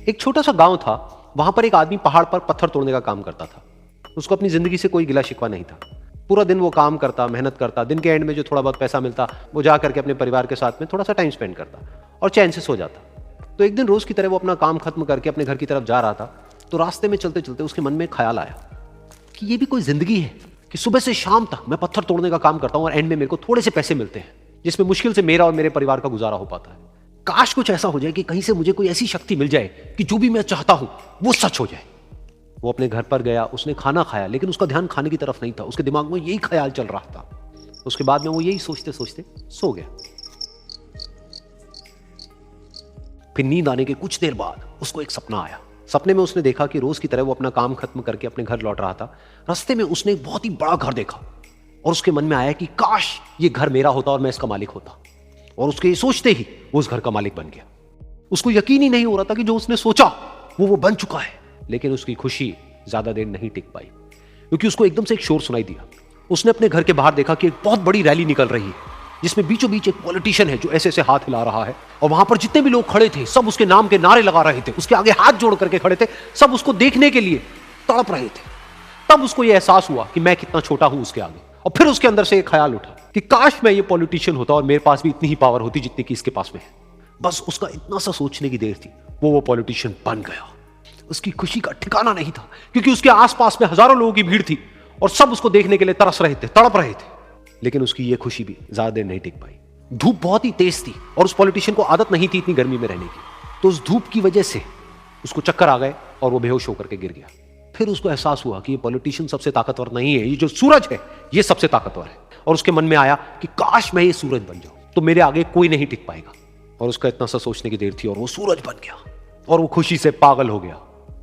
एक छोटा सा गांव था, वहां पर एक आदमी पहाड़ पर पत्थर तोड़ने का काम करता था। उसको अपनी जिंदगी से कोई गिला शिकवा नहीं था। पूरा दिन वो काम करता, मेहनत करता, दिन के एंड में जो थोड़ा बहुत पैसा मिलता वो जा करके अपने परिवार के साथ में थोड़ा सा टाइम स्पेंड करता और चैन से सो जाता। तो एक दिन रोज की तरह वो अपना काम खत्म करके अपने घर की तरफ जा रहा था, तो रास्ते में चलते चलते उसके मन में ख्याल आया कि ये भी कोई जिंदगी है कि सुबह से शाम तक मैं पत्थर तोड़ने का काम करता हूं और एंड में मेरे को थोड़े से पैसे मिलते हैं, जिसमें मुश्किल से मेरा और मेरे परिवार का गुजारा हो पाता है। काश कुछ ऐसा हो जाए कि कहीं से मुझे कोई ऐसी शक्ति मिल जाए कि जो भी मैं चाहता हूं वो सच हो जाए। वो अपने घर पर गया, उसने खाना खाया, लेकिन उसका ध्यान खाने की तरफ नहीं था। उसके दिमाग में यही ख्याल चल रहा था। उसके बाद में वो यही सोचते सोचते सो गया। फिर नींद आने के कुछ देर बाद उसको एक सपना आया। सपने में उसने देखा कि रोज की तरह वो अपना काम खत्म करके अपने घर लौट रहा था। रास्ते में उसने एक बहुत ही बड़ा घर देखा और उसके मन में आया कि काश ये घर मेरा होता और मैं इसका मालिक होता। और उसके ये सोचते ही वो उस घर का मालिक बन गया। उसको यकीन ही नहीं हो रहा था कि जो उसने सोचा वो बन चुका है। लेकिन उसकी खुशी ज्यादा देर नहीं टिक पाई, क्योंकि उसको एकदम से एक शोर सुनाई दिया। उसने अपने घर के बाहर देखा कि एक बहुत बड़ी रैली निकल रही है, जिसमें बीचों बीच एक पॉलिटिशियन है जो ऐसे ऐसे हाथ हिला रहा है। और वहां पर जितने भी लोग खड़े थे सब उसके नाम के नारे लगा रहे थे, उसके आगे हाथ जोड़ करके खड़े थे, सब उसको देखने के लिए तड़प रहे थे। तब उसको यह एहसास हुआ कि मैं कितना छोटा हूं उसके आगे। और फिर उसके अंदर से एक ख्याल उठा कि काश मैं ये पॉलिटिशियन होता और मेरे पास भी इतनी ही पावर होती जितनी कि इसके पास में है। बस उसका इतना सा सोचने की देर थी, वो पॉलिटिशियन बन गया। उसकी खुशी का ठिकाना नहीं था, क्योंकि उसके आसपास में हजारों लोगों की भीड़ थी और सब उसको देखने के लिए तरस रहे थे, तड़प रहे थे। लेकिन उसकी ये खुशी भी ज्यादा देर नहीं टिक पाई। धूप बहुत ही तेज थी और उस पॉलिटिशियन को आदत नहीं थी इतनी गर्मी में रहने की। तो उस धूप की वजह से उसको चक्कर आ गए और वो बेहोश होकर के गिर गया। फिर उसको एहसास हुआ कि ये पॉलिटिशियन सबसे ताकतवर नहीं है, ये जो सूरज है ये सबसे ताकतवर है। और उसके मन में आया कि काश मैं ये सूरज बन जाऊं तो मेरे आगे कोई नहीं टिक पाएगा। और उसका इतना सा सोचने की देर थी और वो सूरज बन गया। और वो खुशी से पागल हो गया,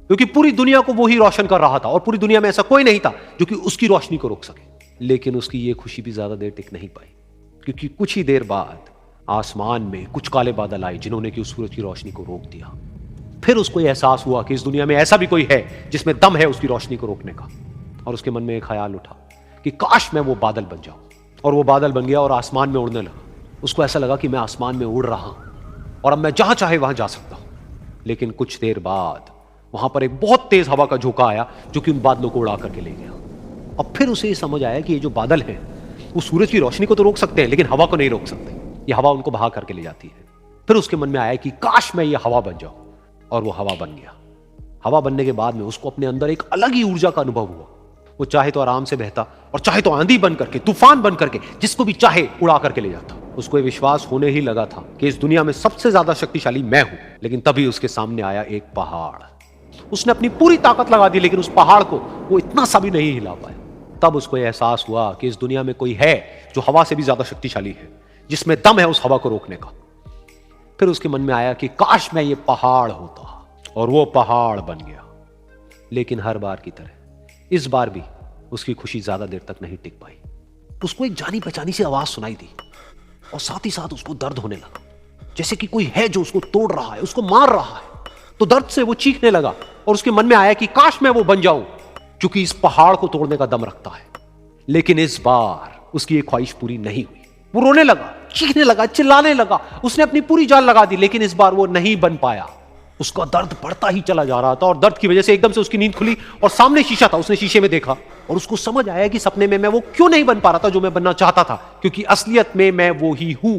क्योंकि पूरी दुनिया को वो ही रोशन कर रहा था और पूरी दुनिया में ऐसा कोई नहीं था जो कि उसकी रोशनी को रोक सके। लेकिन उसकी ये खुशी भी ज्यादा देर टिक नहीं पाई, क्योंकि कुछ ही देर बाद आसमान में कुछ काले बादल आए जिन्होंने कि उस सूरज की रोशनी को रोक दिया। फिर उसको यह एहसास हुआ कि इस दुनिया में ऐसा भी कोई है जिसमें दम है उसकी रोशनी को रोकने का। और उसके मन में एक ख्याल उठा कि काश मैं वो बादल बन जाऊं। और वो बादल बन गया और आसमान में उड़ने लगा। उसको ऐसा लगा कि मैं आसमान में उड़ रहा हूं और अब मैं जहां चाहे वहां जा सकता हूं। लेकिन कुछ देर बाद वहां पर एक बहुत तेज हवा का झोंका आया जो कि उन बादलों को उड़ा करके ले गया। अब फिर उसे ये समझ आया कि ये जो बादल हैं वो सूरज की रोशनी को तो रोक सकते हैं, लेकिन हवा को नहीं रोक सकते। ये हवा उनको बहा करके ले जाती है। फिर उसके मन में आया कि काश मैं ये हवा बन जाऊं। और वो हवा बन गया। हवा बनने के बाद में उसको अपने अंदर एक अलग ही ऊर्जा का अनुभव हुआ। वो चाहे तो आराम से बहता और चाहे तो आंधी बन करके, तूफान बन करके, जिसको भी चाहे उड़ा करके ले जाता। उसको ये विश्वास होने ही लगा था कि इस दुनिया में सबसे ज्यादा शक्तिशाली मैं हूं। लेकिन तभी उसके सामने आया एक पहाड़। उसने अपनी पूरी ताकत लगा दी, लेकिन उस पहाड़ को वो इतना सा भी नहीं हिला पाया। तब उसको यह एहसास हुआ कि इस दुनिया में कोई है जो हवा से भी ज्यादा शक्तिशाली है, जिसमें दम है उस हवा को रोकने का। फिर उसके मन में आया कि काश मैं ये पहाड़ होता, और वो पहाड़ बन गया। लेकिन हर बार की तरह इस बार भी उसकी खुशी ज्यादा देर तक नहीं टिक पाई। उसको एक जानी पहचानी सी आवाज सुनाई दी और साथ ही साथ उसको दर्द होने लगा, जैसे कि कोई है जो उसको तोड़ रहा है, उसको मार रहा है। तो दर्द से वो चीखने लगा और उसके मन में आया कि काश मैं वो बन जाऊं क्योंकि इस पहाड़ को तोड़ने का दम रखता है। लेकिन इस बार उसकी ये ख्वाहिश पूरी नहीं हुई। वो रोने लगा, चीखने लगा, चिल्लाने लगा। उसने अपनी पूरी जान लगा दी, लेकिन इस बार वो नहीं बन पाया। उसका दर्द बढ़ता ही चला जा रहा था और दर्द की वजह से एकदम से उसकी नींद खुली और सामने शीशा था। उसने शीशे में देखा और उसको समझ आया कि सपने में मैं वो क्यों नहीं बन पा रहा था जो मैं बनना चाहता था, क्योंकि असलियत में मैं वो ही हूं।